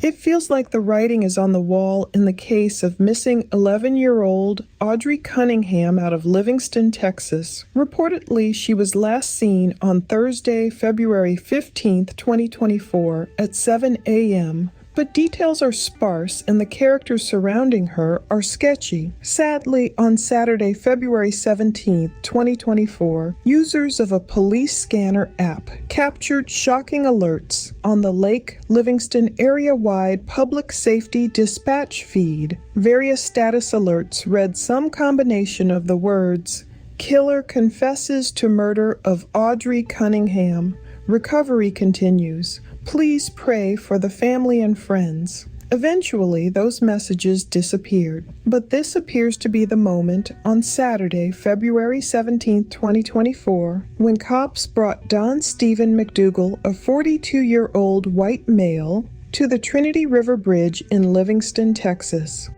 It feels like the writing is on the wall in the case of missing 11-year-old Audrii Cunningham out of Livingston, Texas. Reportedly, she was last seen on Thursday, February 15, 2024 at 7 a.m., but details are sparse and the characters surrounding her are sketchy. Sadly, on Saturday, February 17, 2024, users of a police scanner app captured shocking alerts on the Lake Livingston area-wide public safety dispatch feed. Various status alerts read some combination of the words, "Killer confesses to murder of Audrii Cunningham. Recovery continues. Please pray for the family and friends." Eventually, those messages disappeared, but this appears to be the moment on Saturday, February 17, 2024, when cops brought Don Steven McDougal, a 42-year-old white male, to the Trinity River Bridge in Livingston, Texas.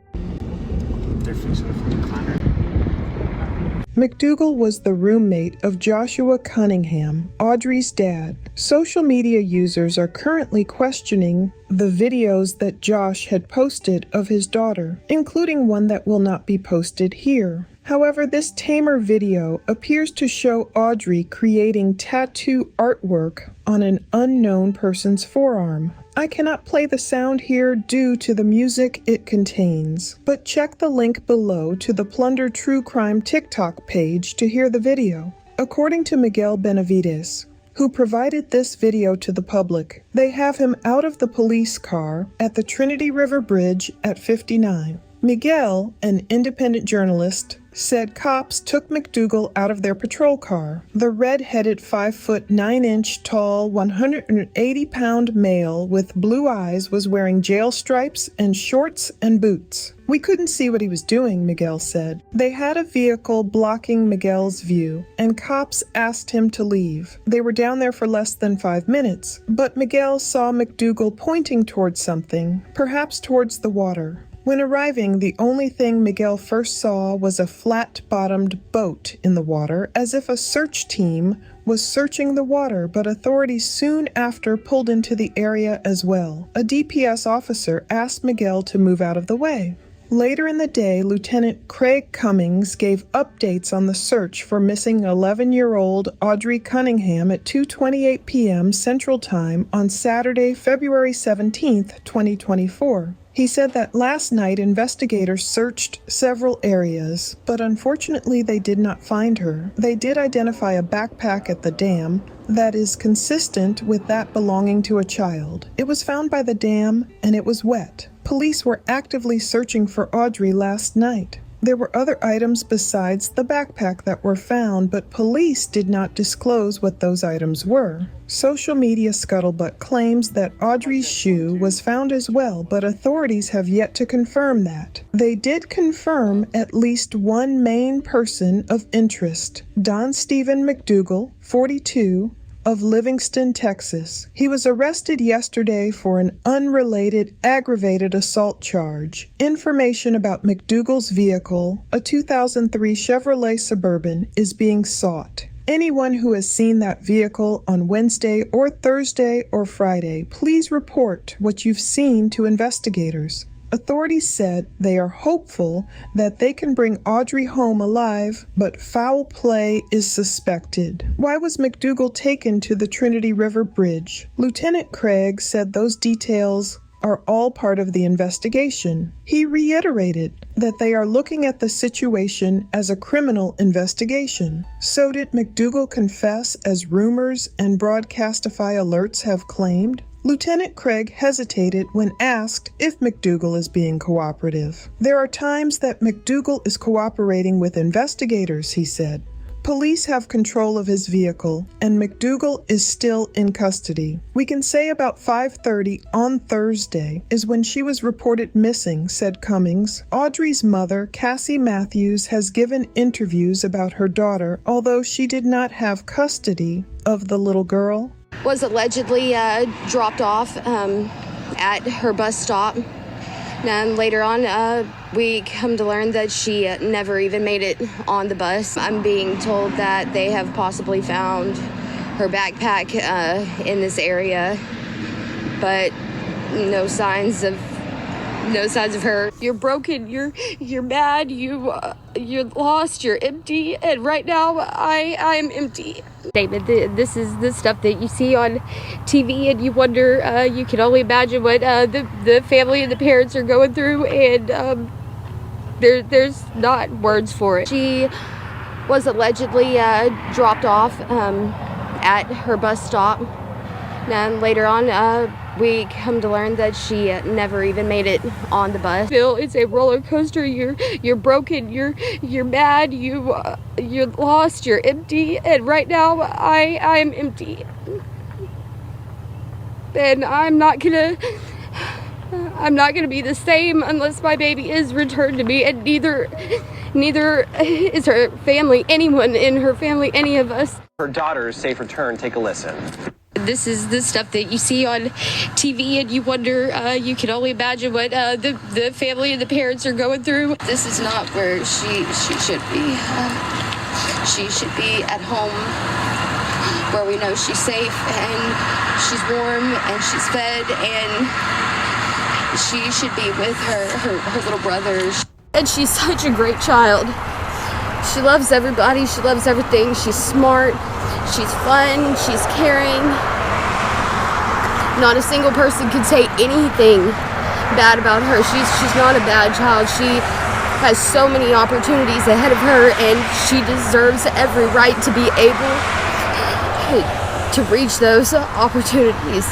They're fixing it from the Plunder. McDougal was the roommate of Joshua Cunningham, Audrii's dad. Social media users are currently questioning the videos that Josh had posted of his daughter, including one that will not be posted here. However, this tamer video appears to show Audrii creating tattoo artwork on an unknown person's forearm. I cannot play the sound here due to the music it contains, but check the link below to the Plunder True Crime TikTok page to hear the video. According to Miguel Benavides, who provided this video to the public, they have him out of the police car at the Trinity River Bridge at 59. Miguel, an independent journalist, said cops took McDougal out of their patrol car. The red-headed 5'9" tall, 180-pound male with blue eyes was wearing jail stripes and shorts and boots. "We couldn't see what he was doing," Miguel said. They had a vehicle blocking Miguel's view, and cops asked him to leave. They were down there for less than 5 minutes, but Miguel saw McDougal pointing towards something, perhaps towards the water. When arriving, the only thing Miguel first saw was a flat-bottomed boat in the water, as if a search team was searching the water, but authorities soon after pulled into the area as well. A DPS officer asked Miguel to move out of the way. Later in the day, Lieutenant Craig Cummings gave updates on the search for missing 11-year-old Audrii Cunningham at 2:28 p.m. Central Time on Saturday, February 17, 2024. He said that last night investigators searched several areas, but unfortunately they did not find her. They did identify a backpack at the dam that is consistent with that belonging to a child. It was found by the dam and it was wet. Police were actively searching for Audrii last night. There were other items besides the backpack that were found, but police did not disclose what those items were. Social media scuttlebutt claims that Audrii's shoe was found as well, but authorities have yet to confirm that. They did confirm at least one main person of interest, Don Steven McDougal, 42, of Livingston, Texas. He was arrested yesterday for an unrelated aggravated assault charge. Information about McDougal's vehicle, a 2003 Chevrolet Suburban, is being sought. Anyone who has seen that vehicle on Wednesday or Thursday or Friday, please report what you've seen to investigators. Authorities said they are hopeful that they can bring Audrii home alive, but foul play is suspected. Why was McDougal taken to the Trinity River Bridge? Lieutenant Craig said those details are all part of the investigation. He reiterated that they are looking at the situation as a criminal investigation. So did McDougal confess, as rumors and Broadcastify alerts have claimed? Lieutenant Craig hesitated when asked if McDougal is being cooperative. There are times that McDougal is cooperating with investigators, he said. Police have control of his vehicle, and McDougal is still in custody. We can say about 5:30 on Thursday is when she was reported missing, said Cummings. Audrii's mother, Cassie Matthews, has given interviews about her daughter, although she did not have custody of the little girl. Was allegedly dropped off at her bus stop. And later on, we come to learn that she never even made it on the bus. I'm being told that they have possibly found her backpack in this area, but no signs of her. You're broken, you're mad, you're lost, you're empty, and right now I'm empty. David, this is the stuff that you see on TV, and you wonder, you can only imagine what the family and the parents are going through, and there's not words for it. She was allegedly dropped off at her bus stop, and later on we come to learn that she never even made it on the bus. Phil, it's a roller coaster. You're broken, you're mad, you're lost, you're empty, and right now I'm empty. And I'm not gonna be the same unless my baby is returned to me, and neither is her family, anyone in her family, any of us. Her daughter's safe return. Take a listen. This is the stuff that you see on TV, and you wonder, you can only imagine what the family and the parents are going through. This is not where she should be. She should be at home where we know she's safe and she's warm and she's fed, and she should be with her little brothers. And she's such a great child. She loves everybody. She loves everything. She's smart. She's fun. She's caring. Not a single person can say anything bad about her. She's not a bad child. She has so many opportunities ahead of her, and she deserves every right to be able to reach those opportunities.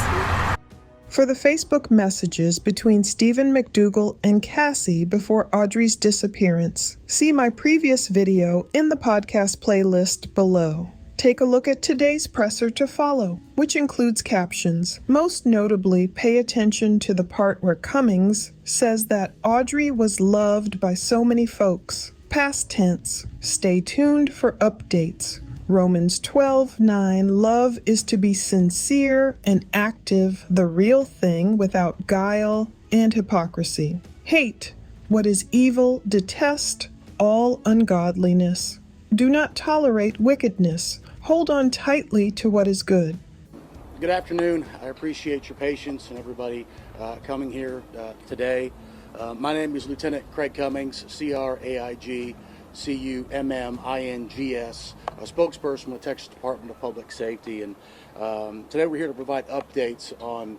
For the Facebook messages between Steven McDougal and Cassie before Audrii's disappearance, see my previous video in the podcast playlist below. Take a look at today's presser to follow, which includes captions. Most notably, pay attention to the part where Cummings says that Audrii was loved by so many folks. Past tense. Stay tuned for updates. Romans 12:9, love is to be sincere and active, the real thing, without guile and hypocrisy. Hate what is evil, detest all ungodliness. Do not tolerate wickedness. Hold on tightly to what is good. Good afternoon. I appreciate your patience and everybody coming here today. My name is Lieutenant Craig Cummings, CRAIG. CUMMINGS, a spokesperson with the Texas Department of Public Safety, and today we're here to provide updates on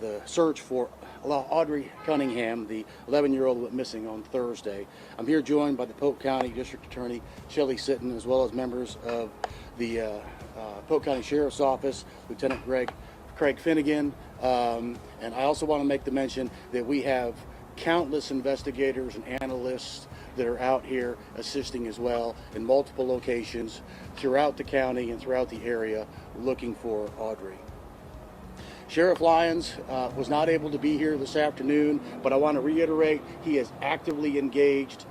the search for Audrii Cunningham, the 11-year-old who went missing on Thursday. I'm here joined by the Polk County District Attorney Shelley Sitton, as well as members of the Polk County Sheriff's Office, Lieutenant Craig Finnegan, and I also want to make the mention that we have countless investigators and analysts that are out here assisting as well in multiple locations throughout the county and throughout the area looking for Audrii. Sheriff Lyons was not able to be here this afternoon, but I want to reiterate he is actively engaged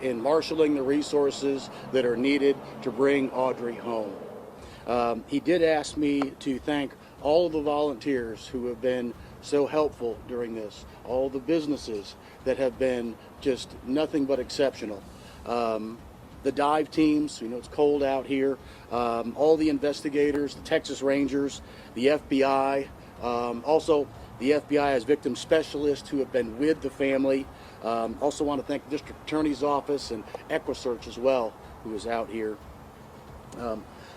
in marshaling the resources that are needed to bring Audrii home. He did ask me to thank all of the volunteers who have been so helpful during this, all the businesses that have been just nothing but exceptional. The dive teams, you know it's cold out here, all the investigators, the Texas Rangers, the FBI, also the FBI as victim specialists who have been with the family. Also want to thank the District Attorney's Office and EquiSearch as well, who is out here.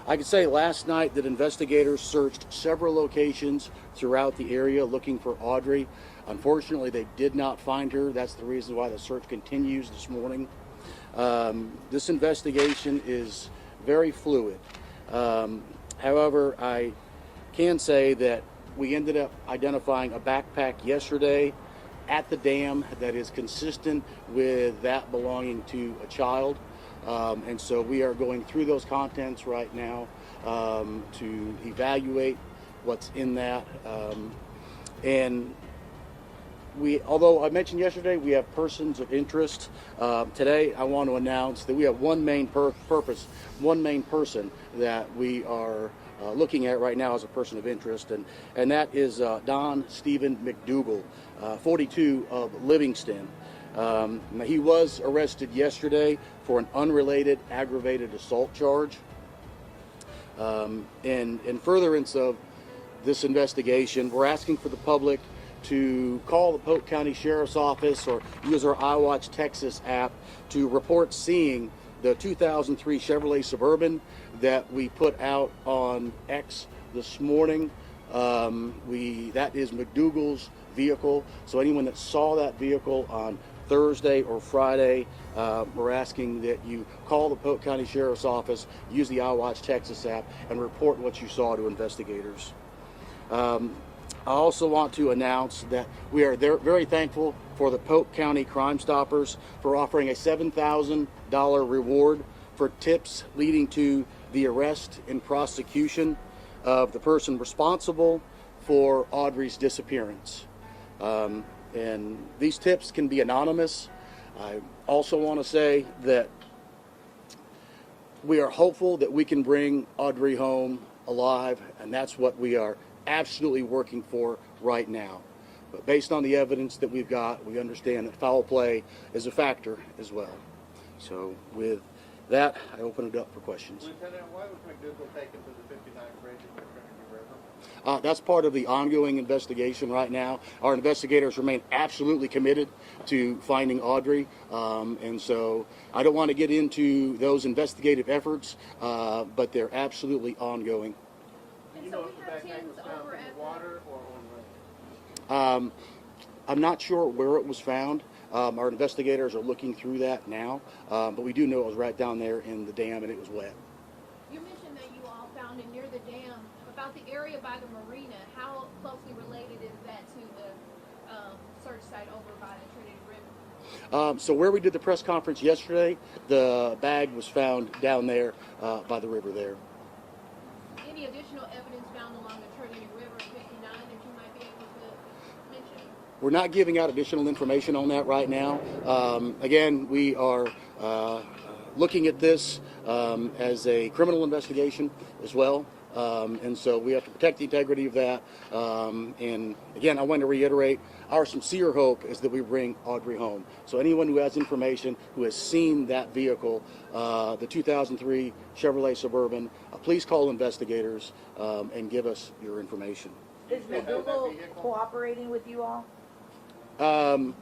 I can say last night that investigators searched several locations throughout the area looking for Audrii. Unfortunately, they did not find her. That's the reason why the search continues this morning. This investigation is very fluid. However, I can say that we ended up identifying a backpack yesterday at the dam that is consistent with that belonging to a child. And so we are going through those contents right now to evaluate what's in that. And although I mentioned yesterday we have persons of interest, today I want to announce that we have one main person that we are looking at right now as a person of interest, and that is Don Steven McDougal, 42 of Livingston. He was arrested yesterday for an unrelated aggravated assault charge. In furtherance of this investigation, we're asking for the public to call the Polk County Sheriff's Office or use our iWatch Texas app to report seeing the 2003 Chevrolet Suburban that we put out on X this morning. That is McDougal's vehicle. So anyone that saw that vehicle on Thursday or Friday, we're asking that you call the Polk County Sheriff's Office, use the iWatch Texas app, and report what you saw to investigators. I also want to announce that we are very thankful for the Polk County Crime Stoppers for offering a $7,000 reward for tips leading to the arrest and prosecution of the person responsible for Audrii's disappearance. And these tips can be anonymous. I also want to say that we are hopeful that we can bring Audrii home alive, and that's what we are absolutely working for right now. But based on the evidence that we've got, we understand that foul play is a factor as well. So with that, I open it up for questions. Lieutenant, why was McDougal taken to the 59th Bridge in the Trinity River? That's part of the ongoing investigation right now. Our investigators remain absolutely committed to finding Audrii, and so I don't want to get into those investigative efforts, but they're absolutely ongoing. Do you know if the backpack was found in the water or on land? I'm not sure where it was found. Our investigators are looking through that now, but we do know it was right down there in the dam and it was wet. You mentioned that you all found it near the dam. About the area by the marina, how closely related is that to the search site over by the Trinity River? So where we did the press conference yesterday, the bag was found down there by the river there. Any additional evidence found along the Trinity River 59 that you might be able to mention? We're not giving out additional information on that right now. Again, we are looking at this as a criminal investigation as well. And so we have to protect the integrity of that. And again, I want to reiterate, our sincere hope is that we bring Audrii home. So anyone who has information, who has seen that vehicle, the 2003 Chevrolet Suburban, please call investigators and give us your information. Is McDougal cooperating with you all? I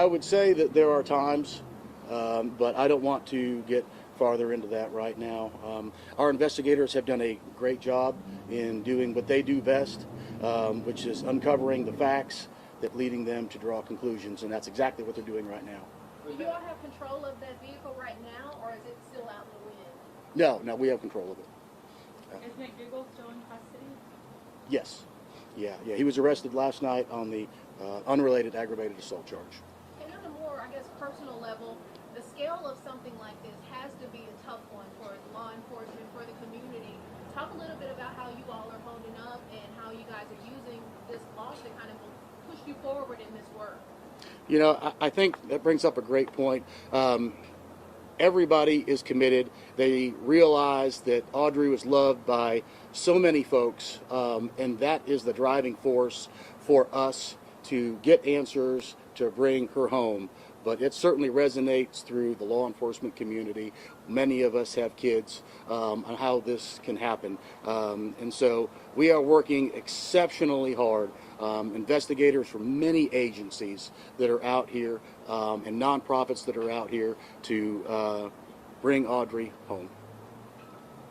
would say that there are times, but I don't want to get farther into that right now. Our investigators have done a great job in doing what they do best, which is uncovering the facts that leading them to draw conclusions, and that's exactly what they're doing right now. Do you all have control of that vehicle right now, or is it still out in the wind? No, we have control of it. Is McDougal still in custody? Yes. Yeah, he was arrested last night on the unrelated aggravated assault charge. And on a more, I guess, personal level, the scale of something like this has to be a tough one for law enforcement, for the community. Talk a little bit about how you all are holding up and how you guys are using this loss to kind of push you forward in this work. You know, I think that brings up a great point. Everybody is committed. They realize that Audrii was loved by so many folks, and that is the driving force for us to get answers to bring her home. But it certainly resonates through the law enforcement community. Many of us have kids on how this can happen. And so we are working exceptionally hard. Investigators from many agencies that are out here and nonprofits that are out here to bring Audrii home.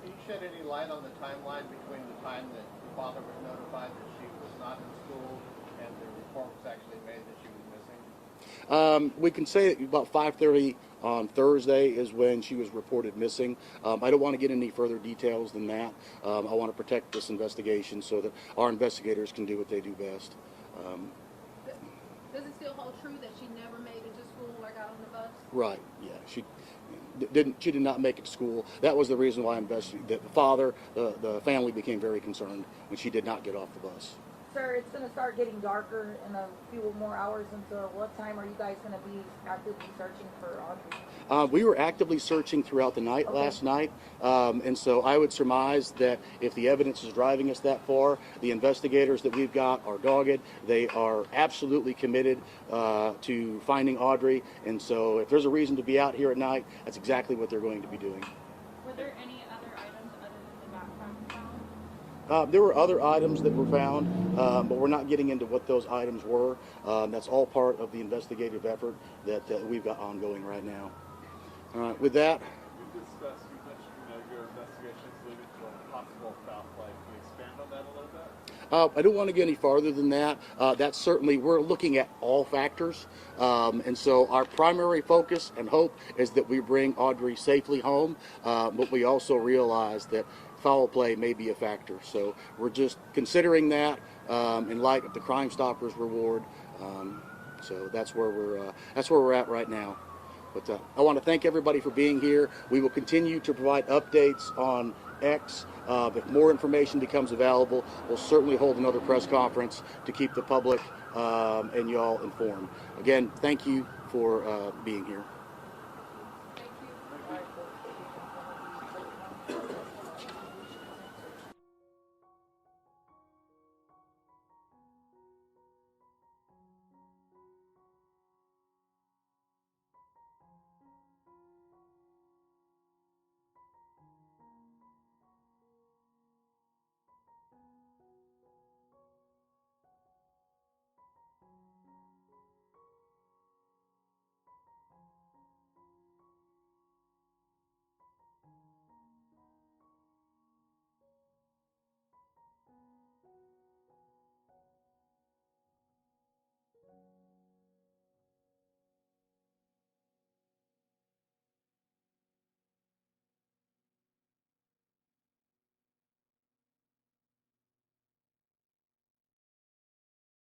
Can you shed any light on the timeline between the time that the father was notified that she was not in school and the report was actually made that she was missing? We can say that about 5:30 on Thursday is when she was reported missing. I don't want to get any further details than that. I want to protect this investigation so that our investigators can do what they do best. Does it still hold true that she never made it to school or got on the bus? Right. Yeah. She did not make it to school. That was the reason why the father, the family became very concerned when she did not get off the bus. Sir, it's going to start getting darker in a few more hours. Until what time are you guys going to be actively searching for Audrii? We were actively searching throughout the night last night, and so I would surmise that if the evidence is driving us that far, the investigators that we've got are dogged. They are absolutely committed to finding Audrii, and so if there's a reason to be out here at night, that's exactly what they're going to be doing. Were there any other items other than the backpack There were other items that were found, but we're not getting into what those items were. That's all part of the investigative effort that we've got ongoing right now. All right, with that. You mentioned, your investigations leading to a possible foul play. Can you expand on that a little bit? I don't want to get any farther than that. That's certainly, we're looking at all factors. And so our primary focus and hope is that we bring Audrii safely home, but we also realize that foul play may be a factor. So we're just considering that in light of the Crime Stoppers reward. So that's where we're at right now. But I want to thank everybody for being here. We will continue to provide updates on X. If more information becomes available, we'll certainly hold another press conference to keep the public and y'all informed. Again, thank you for being here.